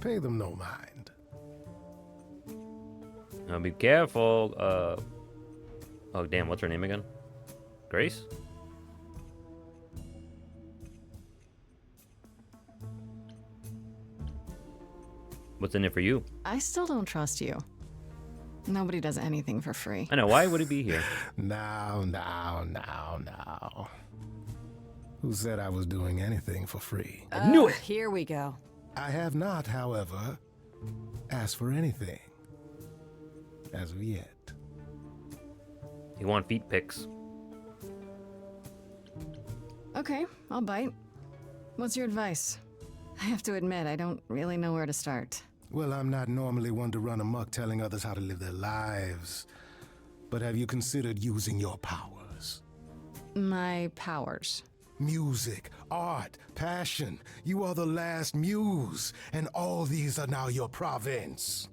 Speaker 12: Pay them no mind.
Speaker 1: Now be careful. Oh damn, what's her name again? Grace? What's in it for you?
Speaker 2: I still don't trust you. Nobody does anything for free.
Speaker 1: I know, why would he be here?
Speaker 12: Now. Who said I was doing anything for free?
Speaker 1: I knew it!
Speaker 3: Here we go.
Speaker 12: I have not, however, asked for anything. As of yet.
Speaker 1: You want feet pics?
Speaker 2: Okay, I'll bite. What's your advice? I have to admit, I don't really know where to start.
Speaker 12: Well, I'm not normally one to run amok telling others how to live their lives. But have you considered using your powers?
Speaker 2: My powers.
Speaker 12: Music, art, passion. You are the last muse, and all these are now your province.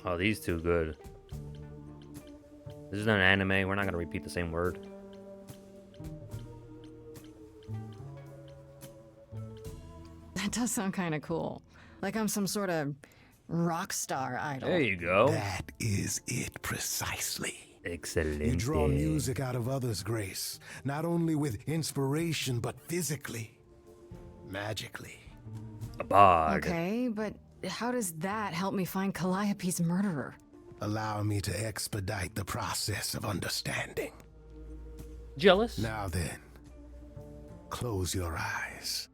Speaker 1: Oh, these two good. This is not an anime. We're not gonna repeat the same word.
Speaker 2: That does sound kind of cool. Like I'm some sort of rock star idol.
Speaker 1: There you go.
Speaker 12: That is it precisely.
Speaker 1: Excellent.
Speaker 12: You draw music out of others, Grace. Not only with inspiration, but physically. Magically.
Speaker 1: A bard.
Speaker 2: Okay, but how does that help me find Calliope's murderer?
Speaker 12: Allow me to expedite the process of understanding.
Speaker 1: Jealous?
Speaker 12: Now then, close your eyes.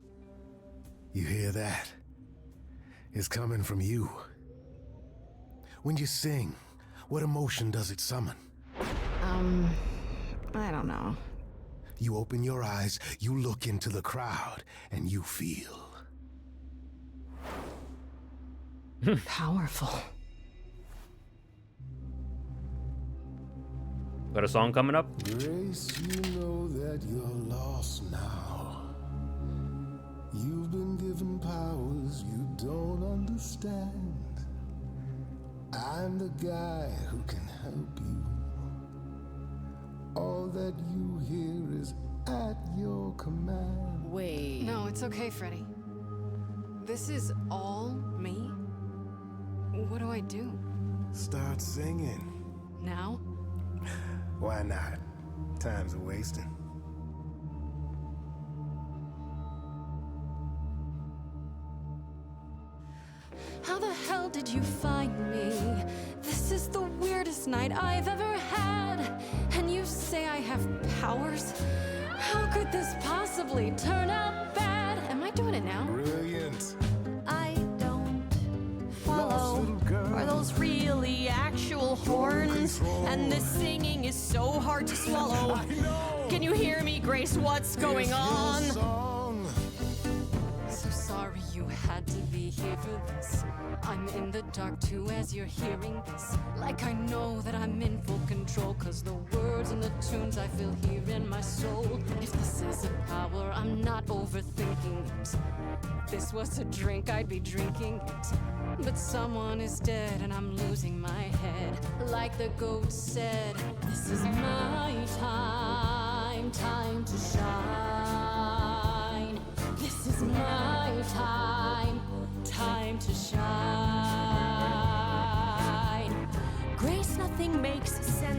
Speaker 12: You hear that? It's coming from you. When you sing, what emotion does it summon?
Speaker 2: I don't know.
Speaker 12: You open your eyes, you look into the crowd, and you feel.
Speaker 2: Powerful.
Speaker 1: Got a song coming up?
Speaker 12: Grace, you know that you're lost now. You've been given powers you don't understand. I'm the guy who can help you. All that you hear is at your command.
Speaker 3: Wait.
Speaker 2: No, it's okay, Freddy. This is all me? What do I do?
Speaker 12: Start singing.
Speaker 2: Now?
Speaker 12: Why not? Time's a wasting.
Speaker 7: How the hell did you find me? This is the weirdest night I've ever had. And you say I have powers? How could this possibly turn out bad? Am I doing it now?
Speaker 12: Brilliant.
Speaker 3: I don't
Speaker 12: Lost
Speaker 3: follow.
Speaker 12: little girl.
Speaker 3: Are those really actual horns?
Speaker 12: control.
Speaker 3: And this singing is so hard to swallow.
Speaker 12: I know.
Speaker 3: Can you hear me, Grace? What's going
Speaker 12: It's your
Speaker 3: on?
Speaker 12: song.
Speaker 7: So sorry you had to be here for this. I'm in the dark too as you're hearing this. Like I know that I'm in full control, 'cause the words and the tunes I feel here in my soul. If this is a power, I'm not overthinking it. If this was a drink, I'd be drinking it. But someone is dead and I'm losing my head. Like the goat said, this is my time, time to shine.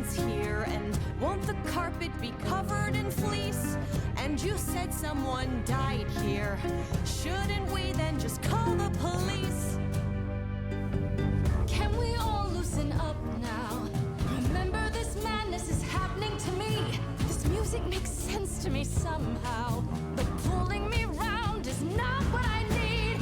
Speaker 3: innocence here? And won't the carpet be covered in fleece? And you said someone died here. Shouldn't we then just call the police?
Speaker 7: Can we all loosen up now? Remember, this madness is happening to me. This music makes sense to me somehow. But pulling me round is not what I need.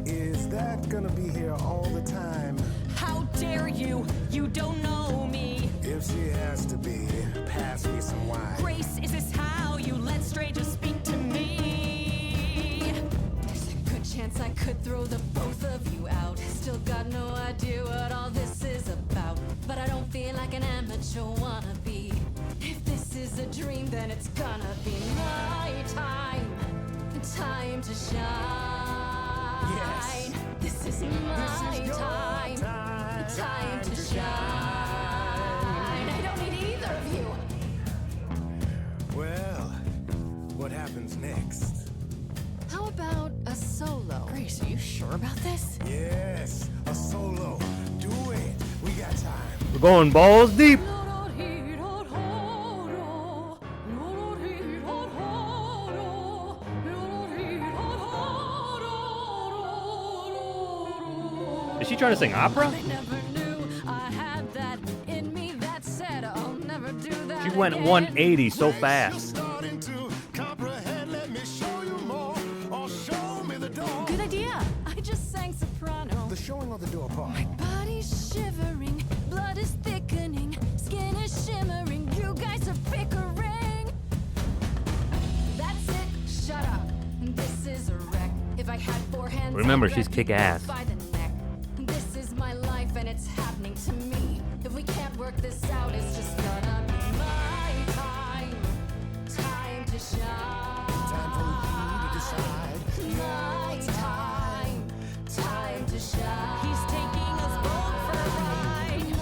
Speaker 12: Is that gonna be here all the time?
Speaker 3: How dare you? You don't know me.
Speaker 12: If she has to be, pass me some wine.
Speaker 3: Grace, is this how you let strangers speak to me?
Speaker 7: There's a good chance I could throw the both of you out. Still got no idea what all this is about. But I don't feel like an amateur wannabe. If this is a dream, then it's gonna be my time. Time to shine.
Speaker 12: Yes.
Speaker 7: This is my time. Time to shine. I don't need either of you.
Speaker 12: Well, what happens next?
Speaker 7: How about a solo?
Speaker 3: Grace, are you sure about this?
Speaker 12: Yes, a solo. Do it. We got time.
Speaker 1: We're going balls deep. Is she trying to sing opera?
Speaker 7: I never knew I had that in me that said I'll never do that.
Speaker 1: She went
Speaker 7: again.
Speaker 1: 180 so fast.
Speaker 12: Starting to comprehend. Let me show you more, or show me the door.
Speaker 7: Good idea. I just sang soprano.
Speaker 12: The showing of the door part.
Speaker 7: My body's shivering, blood is thickening, skin is shimmering. You guys are bickering. That's it. Shut up. This is a wreck. If I had four hands,
Speaker 1: Remember,
Speaker 7: I'd
Speaker 1: she's
Speaker 7: grab you
Speaker 1: kick-ass.
Speaker 7: by the neck. This is my life and it's happening to me. If we can't work this out, it's just gonna be my time. Time to shine.
Speaker 12: Time for you to decide.
Speaker 7: My time. Time to shine.
Speaker 3: He's taking us both for a ride.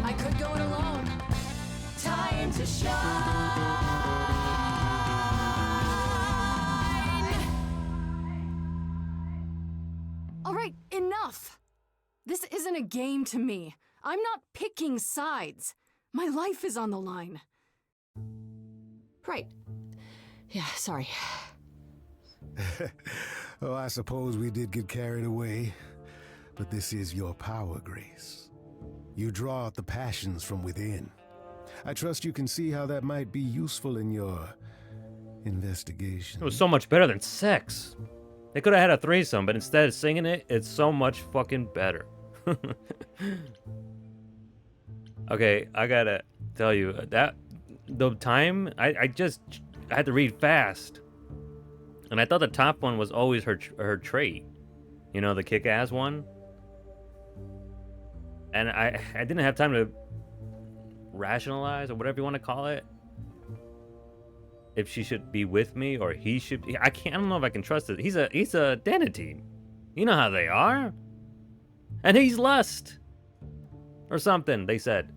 Speaker 7: I could go it alone. Time to shine. All right, enough. This isn't a game to me. I'm not picking sides. My life is on the line.
Speaker 3: Right. Yeah, sorry.
Speaker 12: Oh, I suppose we did get carried away. But this is your power, Grace. You draw out the passions from within. I trust you can see how that might be useful in your investigation.
Speaker 1: It was so much better than sex. They could have had a threesome, but instead of singing it, it's so much fucking better. Okay, I gotta tell you that the time I had to read fast, and I thought the top one was always her trait, you know, the kick-ass one, and I didn't have time to rationalize or whatever you want to call it, if she should be with me or he should be. I don't know if I can trust it. He's a identity. You know how they are. And he's lust. Or something, they said.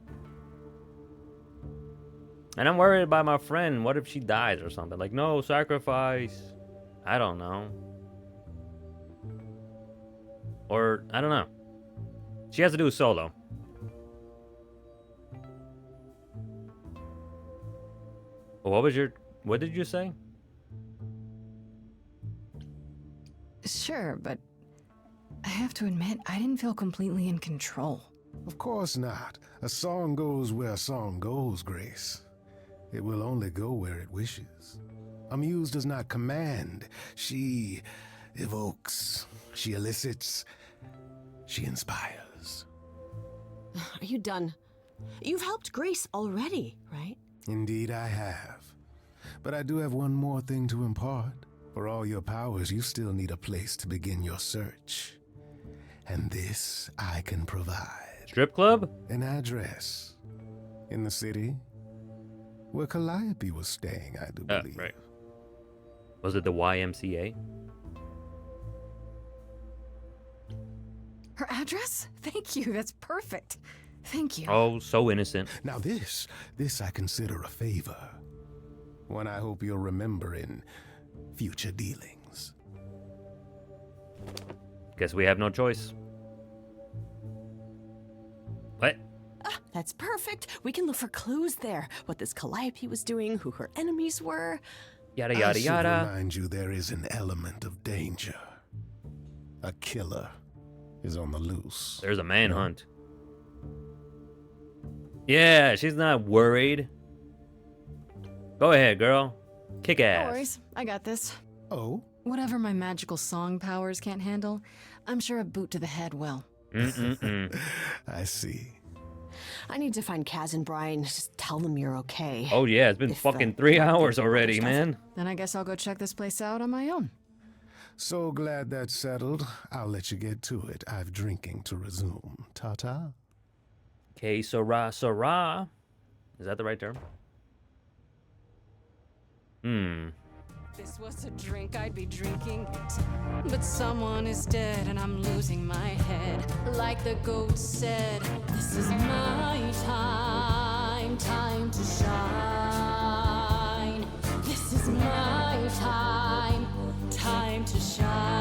Speaker 1: And I'm worried about my friend. What if she dies or something? Like, no, sacrifice. I don't know. Or, I don't know. She has to do a solo. What did you say?
Speaker 2: Sure, but I have to admit, I didn't feel completely in control.
Speaker 12: Of course not. A song goes where a song goes, Grace. It will only go where it wishes. A muse does not command. She evokes. She elicits. She inspires.
Speaker 3: Are you done? You've helped Grace already, right?
Speaker 12: Indeed I have. But I do have one more thing to impart. For all your powers, you still need a place to begin your search. And this I can provide.
Speaker 1: Strip club?
Speaker 12: An address. In the city. Where Calliope was staying, I do believe.
Speaker 1: Right. Was it the YMCA?
Speaker 2: Her address? Thank you, that's perfect. Thank you.
Speaker 1: Oh, so innocent.
Speaker 12: Now this I consider a favor. One I hope you'll remember in future dealings.
Speaker 1: Guess we have no choice. What?
Speaker 3: Ah, that's perfect. We can look for clues there. What this Calliope was doing, who her enemies were.
Speaker 1: Yada
Speaker 12: I
Speaker 1: yada
Speaker 12: should
Speaker 1: yada.
Speaker 12: remind you there is an element of danger. A killer is on the loose.
Speaker 1: There's a manhunt. Yeah, she's not worried. Go ahead, girl. Kick ass.
Speaker 2: No worries, I got this.
Speaker 12: Oh?
Speaker 2: Whatever my magical song powers can't handle, I'm sure a boot to the head will.
Speaker 12: I see.
Speaker 3: I need to find Kaz and Brian. Just tell them you're okay.
Speaker 1: Oh yeah, it's been fucking 3 hours already, man.
Speaker 2: Then I guess I'll go check this place out on my own.
Speaker 12: So glad that's settled. I'll let you get to it. I've drinking to resume. Ta-ta.
Speaker 1: Que sera, sera. Is that the right term?
Speaker 7: If this was a drink, I'd be drinking it. But someone is dead and I'm losing my head. Like the goat said, this is my time, time to shine. This is my time, time to shine.